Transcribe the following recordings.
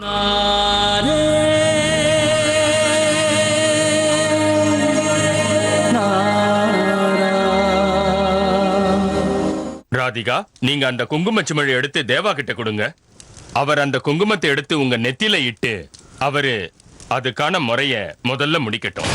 ராதிகா, நீங்க அந்த குங்கும சிமிழை எடுத்து தேவா கிட்ட கொடுங்க. அவர் அந்த குங்குமத்தை எடுத்து உங்க நெத்தியில இட்டு அவரு அதுக்கான முறைய முதல்ல முடிக்கட்டும்.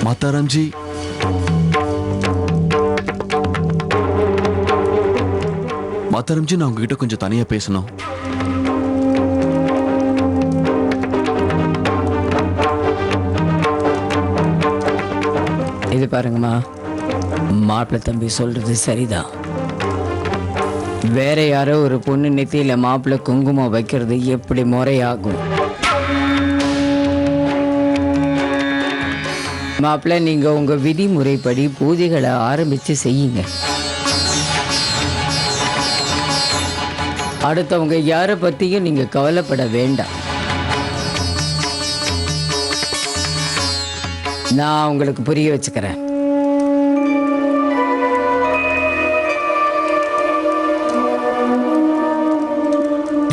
माताराम जी, माताराम जी, நான் உங்ககிட்ட கொஞ்சம் தனியா பேசணும். இது பாருங்கம்மா, மாப்பிள்ளை தம்பி சொல்றது சரிதான். வேற யாரோ ஒரு பொண்ணு நெத்தியில மாப்பிள்ளை குங்குமம் வைக்கிறது எப்படி முறையாகும்? மாப்பிள்ளை, நீங்க உங்க விதிமுறைப்படி பூஜைகளை ஆரம்பிச்சு செய்யுங்க. அடுத்தவங்க யாரை பத்தியும் நீங்க கவலைப்பட வேண்டாம். நான் உங்களுக்கு புரிய வச்சுக்கிறேன்.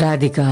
ராதிகா,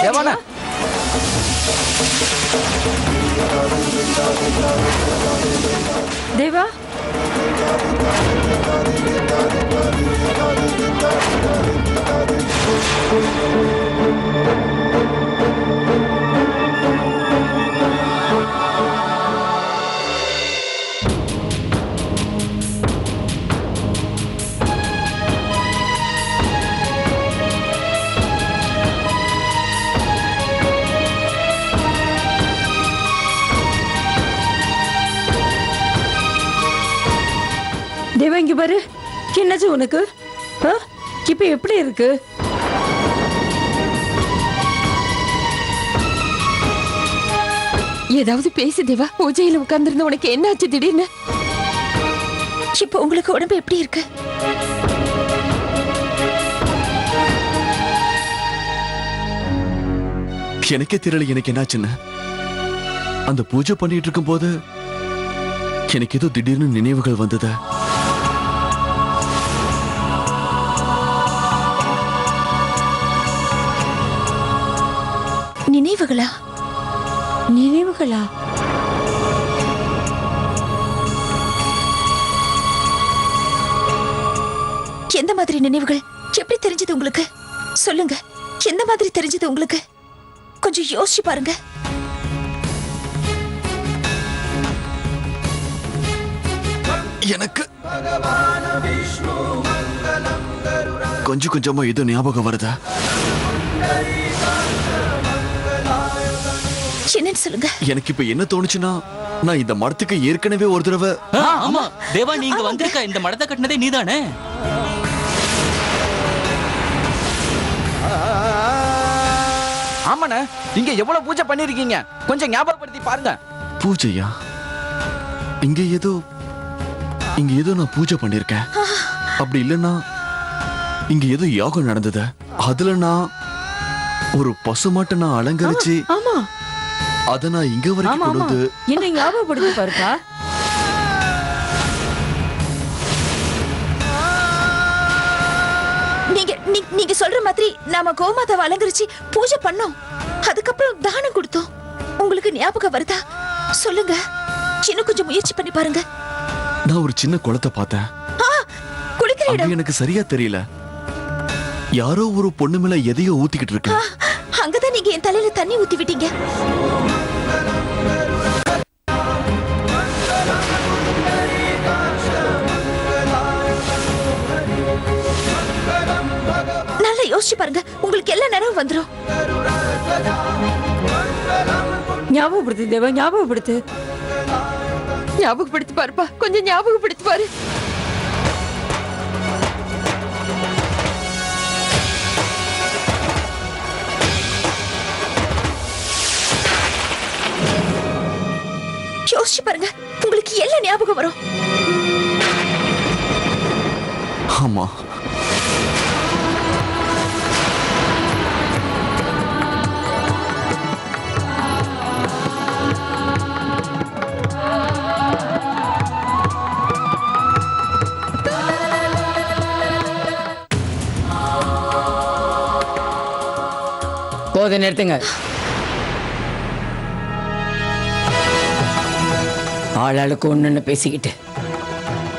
தேவானா, தேவா, தேவா, இங்க பாரு. என்னாச்சு உனக்கு? இப்ப எப்படி இருக்கு? ஏதாவது பேசு தேவா. பூஜையில உட்கார்ந்திருந்த உனக்கு என்ன ஆச்சு திடீர்னு? இப்ப உங்களுக்கு உடம்பு எப்படி இருக்கு? எனக்கே தெரியல எனக்கு என்னாச்சுன்னு. அந்த பூஜை பண்ணிட்டு இருக்கும் போது எனக்கு ஏதோ திடீர்னு நினைவுகள் வந்தது. நினைவுகளா? நினைவுகளா? எந்த மாதிரி நினைவுகள்? எப்படி தெரிஞ்சது உங்களுக்கு? சொல்லுங்க, எந்த மாதிரி தெரிஞ்சது உங்களுக்கு? கொஞ்சம் யோசிச்சு பாருங்க. எனக்கு கொஞ்சம் கொஞ்சமா ஏதோ ஞாபகம் வருதா? என்னன்னு சொல்லுங்க. எனக்கு இப்ப என்ன தோணுச்சுன்னா, நான் இந்த மரத்துக்கு ஏற்கனவே ஒரு தடவை ஆமா தேவா, நீங்க வந்திருக்க இந்த மடத்தை கட்டினதே நீதானே? ஆமாண்ணே, இங்க எவ்வளவு பூஜை பண்ணிருக்கீங்க, கொஞ்சம் ஞாபகப்படுத்தி பாருங்க. பூஜையா? இங்க ஏதோ நான் பூஜை பண்ணிருக்கேன். அப்படி இல்லைன்னா இங்க ஏதோ யாகம் நடந்தது. அதுல நான் ஒரு பசுமாட்டை நான் அலங்கரிச்சு ஆமா அத நான் இங்க வரைக்கும் ஆமா கொண்டு ஆமா வந்து என்ன ஞாபகப்படுத்தி பாருக்கா. நீங்க சொல்ற மாதிரி நாம கோமாதாவை அலங்கரிச்சு பூஜை பண்ணோம். அதுக்கப்புறம் தானம் கொடுத்தோம். உங்களுக்கு ஞாபகம் வருதா? சொல்லுங்க. இன்னும் கொஞ்சம் முயற்சி பண்ணி பாருங்க. நான் ஒரு சின்ன குளத்தை பார்த்தேன். குளிக்கிற அது இடம். எனக்கு சரியா தெரியல. யாரோ ஒரு பொண்ணு மேல எதையோ ஊத்திக்கிட்டு இருக்கு. அங்கதான் நீங்க என் தலையில தண்ணி ஊத்தி விட்டீங்க. நல்லா யோசிச்சு பாருங்க, உங்களுக்கு எல்லா நேரம் வந்துரும். ஞாபகப்படுத்து தேவா, ஞாபகப்படுத்து. ஞாபகப்படுத்தி பாருப்பா, கொஞ்சம் ஞாபகப்படுத்தி பாரு. யோசிச்சு பாருங்க, உங்களுக்கு எல்லாம் ஞாபகம் வரும். ஆமா, போதை நிறுத்துங்க. ஆளாளுக்கு ஒண்ணுன்னு பேசிக்கிட்டு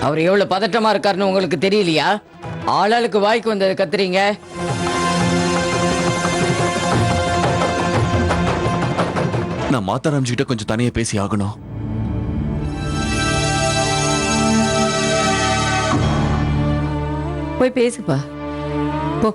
அவர் எவ்வளவு பதட்டமா இருக்காருன்னு உங்களுக்கு தெரியலையா? ஆளாளுக்கு வாய்க்கு வந்தது கத்துறீங்க. நான் மாத்தாராம்ஜி கிட்ட கொஞ்சம் தனியா பேசி ஆகணும். போய் பேசுப்பா, போ.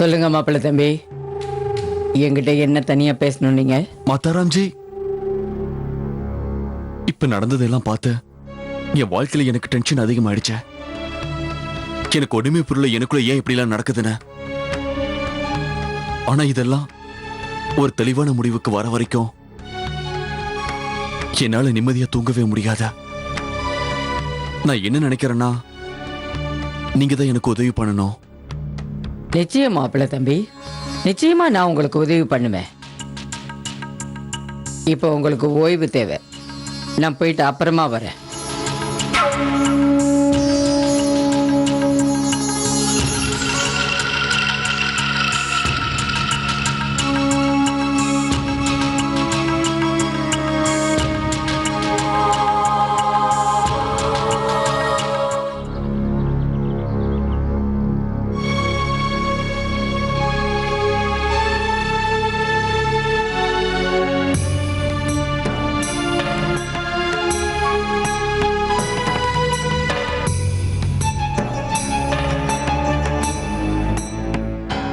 சொல்லுங்க மாப்பிள்ளை தம்பி, என்கிட்ட என்ன தனியா பேசணும் நீங்க? மாத்தாராம்ஜி, இப்ப நடந்ததெல்லாம் பார்த்து என் வாழ்க்கையில எனக்கு டென்ஷன் அதிகமாயிடுச்சு. எனக்கு ஒண்ணுமே புரியல, எனக்குள்ள ஏன் இப்படி எல்லாம் நடக்குதுன்னு. ஆனா இதெல்லாம் ஒரு தெளிவான முடிவுக்கு வர வரைக்கும் என்னால நிம்மதியா தூங்கவே முடியாத. நான் என்ன நினைக்கிறேன்னா, நீங்க தான் எனக்கு உதவி பண்ணணும். நிச்சயம் மாப்பிள்ளை தம்பி, நிச்சயமா நான் உங்களுக்கு உதவி பண்ணுவேன். இப்போ உங்களுக்கு ஓய்வு தேவை. நான் போயிட்டு அப்புறமா வரேன்.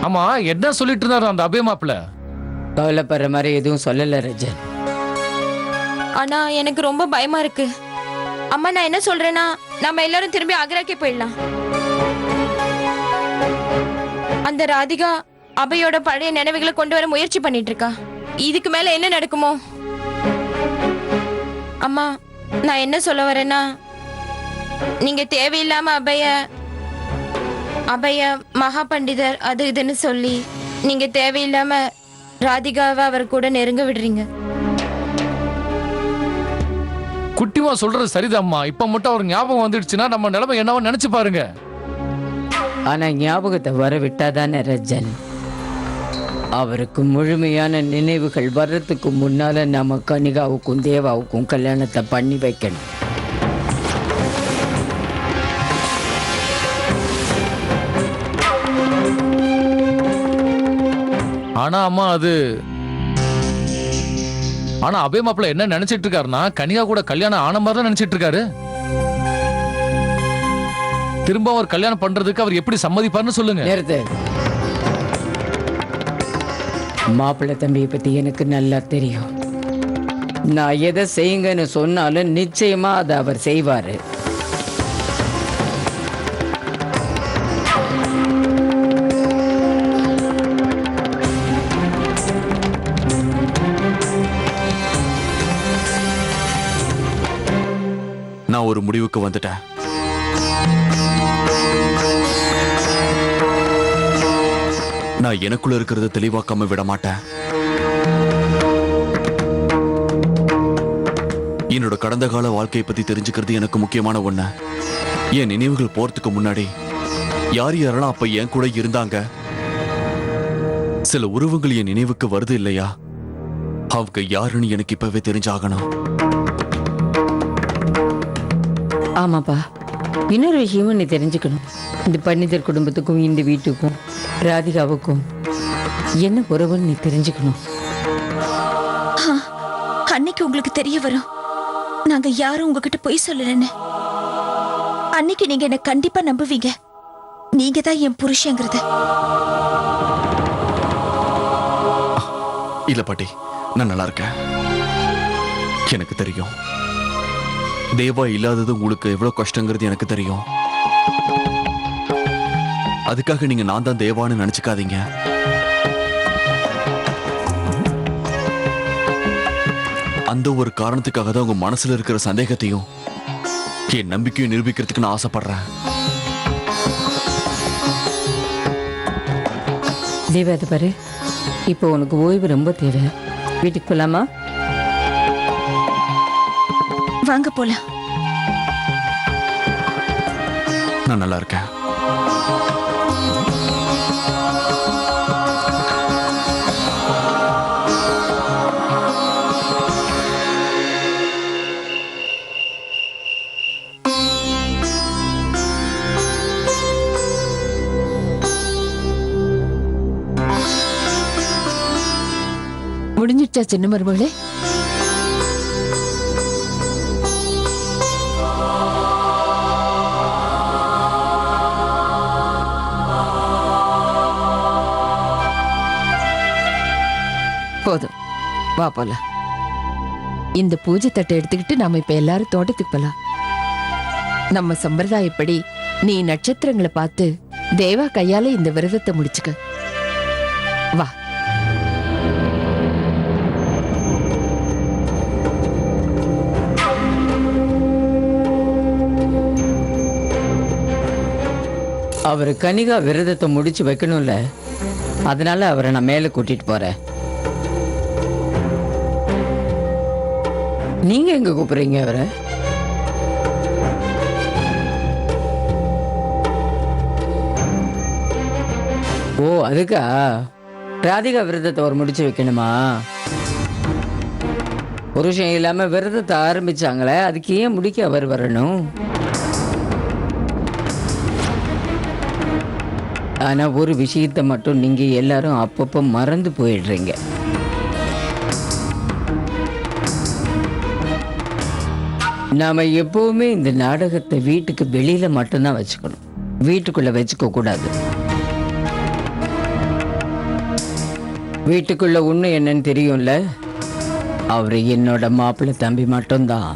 ஆமா, என்ன சொல்லிட்டு இருந்தாரு அந்த அபய மாப்பிள்ள? கவலைப்படுற மாதிரி எதுவும் சொல்லல ரஜன். ஆனா எனக்கு ரொம்ப பயமா இருக்கு. அம்மா, நான் என்ன சொல்றேன்னா, நம்ம எல்லாரும் திரும்பி ஆக்ராக்கே போயிடலாம். அந்த ராதிகா அபயோட பழைய நினைவுகளை கொண்டு வர முயற்சி பண்ணிட்டு இருக்கா. இதுக்கு மேல என்ன நடக்குமோ? அம்மா, நான் என்ன சொல்ல வரேன்னா, நீங்க தேவையில்லாம அபய மகா பண்டிதர் அது இதுன்னு சொல்லி நீங்க தேவையில்லாம ராதிகாவை அவர் கூட நெருங்க விடுறீங்க. குட்டிமா சொல்றது சரிதாம்மா. இப்ப மட்டும் அவர் ஞாபகம் வந்துடுச்சுன்னா நம்ம நிலைமை என்னவோ நினைச்சு பாருங்க. ஆனா ஞாபகத்தை வர விட்டாதானே ரஜன். அவருக்கு முழுமையான நினைவுகள் வர்றதுக்கு முன்னால நம்ம கனிகாவுக்கும் தேவாவுக்கும் கல்யாணத்தை பண்ணி வைக்கணும். ஆனா அம்மா அது ஆனா அபய மாப்பிள்ள என்ன நினைச்சிட்டு இருக்காருன்னா கனிகா கூட கல்யாணம் ஆன மாதிரி தான் நினைச்சிட்டு இருக்காரு. திரும்ப அவர் கல்யாணம் பண்றதுக்கு அவர் எப்படி சம்மதிப்பார்னு சொல்லுங்க. நிறுத்து. மாப்பிள்ளை தம்பியை பத்தி எனக்கு நல்லா தெரியும். நான் எதை செய்யுங்கன்னு சொன்னாலும் நிச்சயமா அதை அவர் செய்வாரு. நான் ஒரு முடிவுக்கு வந்துட்டேன். நான் எனக்குள்ள இருக்கிறத தெளிவாக்காம விட மாட்டேன். என்னோட கடந்த கால வாழ்க்கையை பத்தி தெரிஞ்சுக்கிறது எனக்கு முக்கியமான ஒண்ணு. என் நினைவுகள் போறதுக்கு முன்னாடி யார் யாரெல்லாம் அப்ப என் கூட இருந்தாங்க, சில உருவங்கள் என் நினைவுக்கு வருது இல்லையா, அவங்க யாருன்னு எனக்கு இப்பவே தெரிஞ்சாகணும். ஆமாப்பா, இன்னொரு விஷயமும் நீ தெரிஞ்சுக்கணும். இந்த பண்டிதர் குடும்பத்துக்கும் இந்த வீட்டுக்கும் ராதிகாவுக்கும் என்ன உறவுன்னு நீ தெரிஞ்சுக்கணும். அன்னைக்கு உங்களுக்கு தெரிய வரும் நாங்க யாரும் உங்ககிட்ட பொய் சொல்லலன்னு. அன்னைக்கு நீங்க என்ன கண்டிப்பா நம்புவீங்க. நீங்க தான் என் புருஷங்கிறது. இல்ல பாட்டி, நான் நல்லா இருக்கேன். எனக்கு தெரியும் தேவா இல்லாதது உங்களுக்கு எவ்வளவு கஷ்டங்கிறது எனக்கு தெரியும். அதுக்காக நீங்க நான் தான் தேவான்னு நினைச்சுக்காதீங்க. அந்த ஒரு காரணத்துக்காக தான் உங்க மனசுல இருக்கிற சந்தேகத்தையும் என் நம்பிக்கையும் நிரூபிக்கிறதுக்கு நான் ஆசைப்படுறேன். தேவாத பாரு, இப்போ உனக்கு ஓய்வு ரொம்ப தேவை. வீட்டுக்கு போலாமா? வாங்க போலாம். நான் நல்லா இருக்கேன். முடிஞ்சிடுச்சா சின்ன மருமகளே? போதும், வா போலாம். இந்த பூஜை தட்டை எடுத்துக்கிட்டு நாம இப்ப எல்லாரும் தோட்டத்துக்கு போலாம். நம்ம சம்பிரதாயப்படி நீ நட்சத்திரங்களை பார்த்து தேவா கையால இந்த விரதத்தை முடிச்சுக்க. வா. அவர் கனிகா விரதத்தை முடிச்சு வைக்கணும்ல, அதனால அவரை நான் மேல கூட்டிட்டு போறேன். நீங்க எங்க கூப்பிடுறீங்க அவரை? ஓ, அதுக்கா? ராதிகா விரதத்தை அவர் முடிச்சு வைக்கணுமா? புருஷன் இல்லாம விரதத்தை ஆரம்பிச்சாங்களே, அதுக்கு ஏன் முடிக்க அவர் வரணும்? ஆனா ஒரு விஷயத்தை மட்டும் நீங்க எல்லாரும் அப்பப்போ மறந்து போயிடுறீங்க. நாம எப்பவுமே இந்த நாடகத்தை வீட்டுக்கு வெளியில மட்டும்தான் வச்சுக்கணும், வீட்டுக்குள்ள வச்சுக்க கூடாது. வீட்டுக்குள்ள உண்மை என்னன்னு தெரியும்ல, அவரு என்னோட மாப்பிள்ளை தம்பி மட்டும்தான்.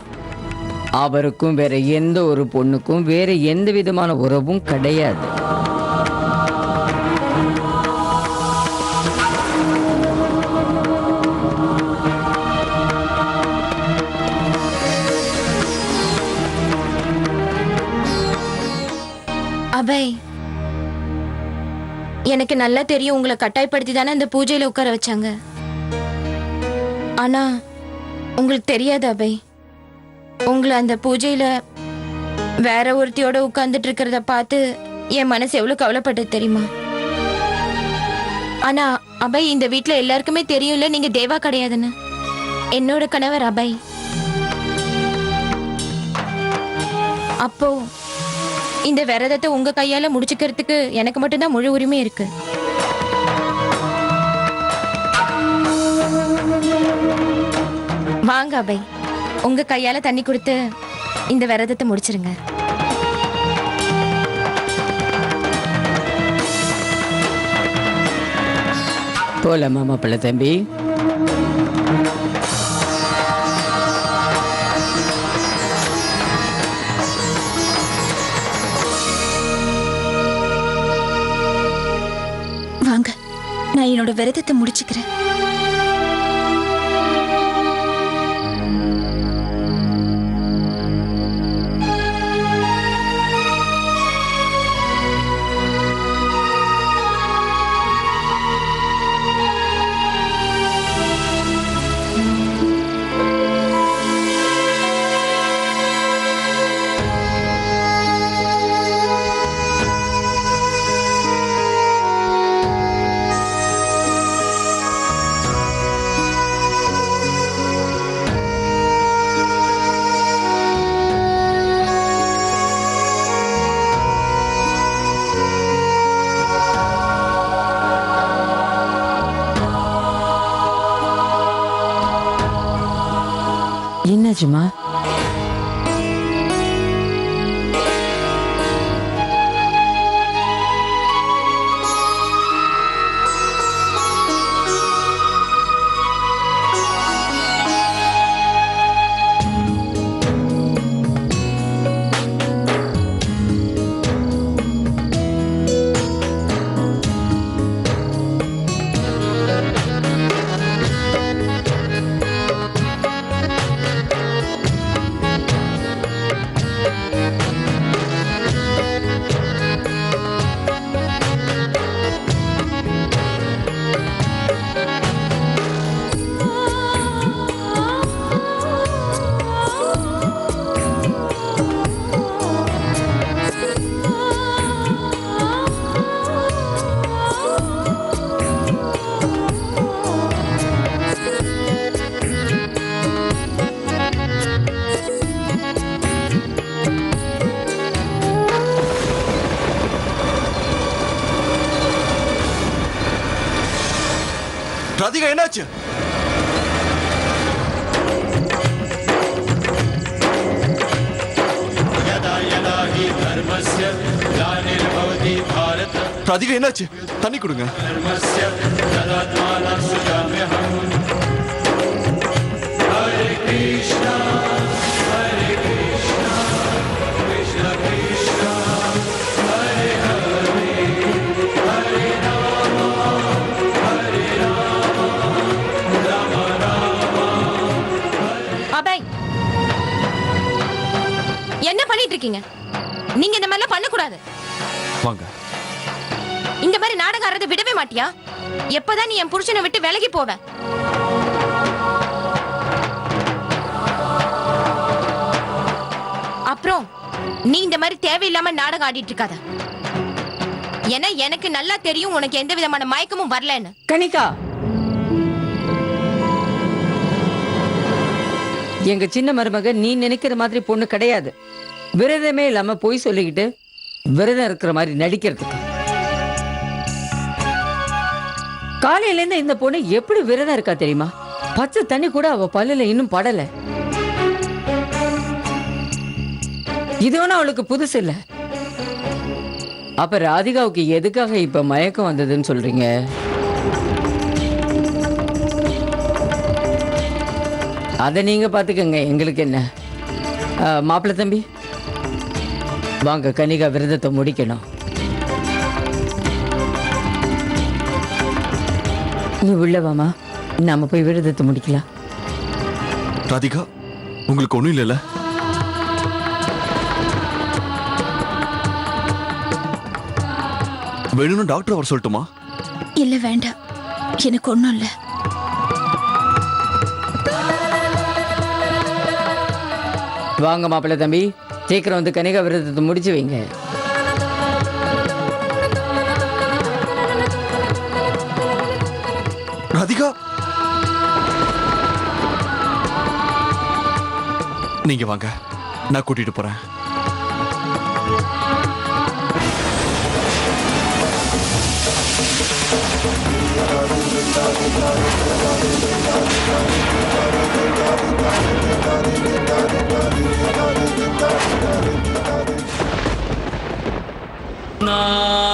அவருக்கும் வேற எந்த ஒரு பொண்ணுக்கும் வேற எந்த விதமான உறவும் கிடையாது. அபய், எனக்கு நல்லா தெரியும் உங்களை கட்டாயப்படுத்தி தானே அந்த பூஜையில உட்கார வச்சாங்க. ஆனா உங்களுக்கு தெரியாது அபய், உங்களை அந்த பூஜையில வேற ஒருத்தியோட உட்கார்ந்துட்டு இருக்கிறத பார்த்து என் மனசு எவ்வளவு கவலைப்பட்டது தெரியுமா? ஆனா அபய், இந்த வீட்டுல எல்லாருக்குமே தெரியும்ல நீங்க தேவா கிடையாதுன்னு. என்னோட கணவர் அபய். அப்போ இந்த விரதத்தை உங்க கையால முடிச்சுக்கிறதுக்கு எனக்கு மட்டும்தான் முழு உரிமை இருக்கு. வாங்க அபய், உங்க கையால தண்ணி கொடுத்து இந்த விரதத்தை முடிச்சிருங்க. போலாமா மாப்பிள்ளை தம்பி? வாங்க, நான் என்னோட விரதத்தை முடிச்சுக்கிறேன். என்னாச்சுமா? ராதிகா என்னாச்சு? ராதிகா என்னாச்சு? தண்ணி கொடுங்க. அபய், என்ன பண்ணிட்டு இருக்கீங்க? நீங்க இந்த மாதிரிலாம் பண்ணக்கூடாது. வாங்க. இந்த மாதிரி நாடகம் ஆடுறதை விடவே மாட்டியா? எப்பதான் நீ என் புருஷனை விட்டு விலகி போவ? அப்புறம் நீ இந்த மாதிரி தேவையில்லாம நாடகம் ஆடிட்டு இருக்காத. ஏன்னா எனக்கு நல்லா தெரியும் உனக்கு எந்த விதமான மயக்கமும் வரலன்னு. கனிகா, எங்க சின்ன மருமக நீ நினைக்கிற மாதிரி பொண்ணு கிடையாது. விரதமே இல்லாம பொய் சொல்லிக்கிட்டு விரதம் இருக்கிற மாதிரி நடிக்கிறதுக்கு. காலையில இருந்து இந்த பொண்ணு எப்படி விரதம் இருக்கா தெரியுமா? பச்சை தண்ணி கூட அவ பல்லுல இன்னும் படல. இது ஒன்னும் அவளுக்கு புதுசு இல்ல. அப்ப ராதிகாவுக்கு எதுக்காக இப்ப மயக்கம் வந்ததுன்னு சொல்றீங்க? அதை நீங்க பாத்துக்கங்க, எங்களுக்கு என்ன. மாப்பிள்ளை தம்பி வாங்க, கனிகா விரதத்தை முடிக்கணும். நீ உள்ள வாமா, நாம போய் விரதத்தை முடிக்கலாம். ராதிகா, உங்களுக்கு ஒண்ணும் இல்லைல்ல? வேணும்னு டாக்டர் வர சொல்லட்டுமா? இல்ல வேண்டாம், எனக்கு ஒண்ணும் இல்ல. வாங்க மாப்பிள்ளை தம்பி, சீக்கிரம் வந்து கனிகா விரதத்தை முடிச்சு வைங்க. ராதிகா, நீங்க வாங்க, நான் கூட்டிட்டு போறேன். நான்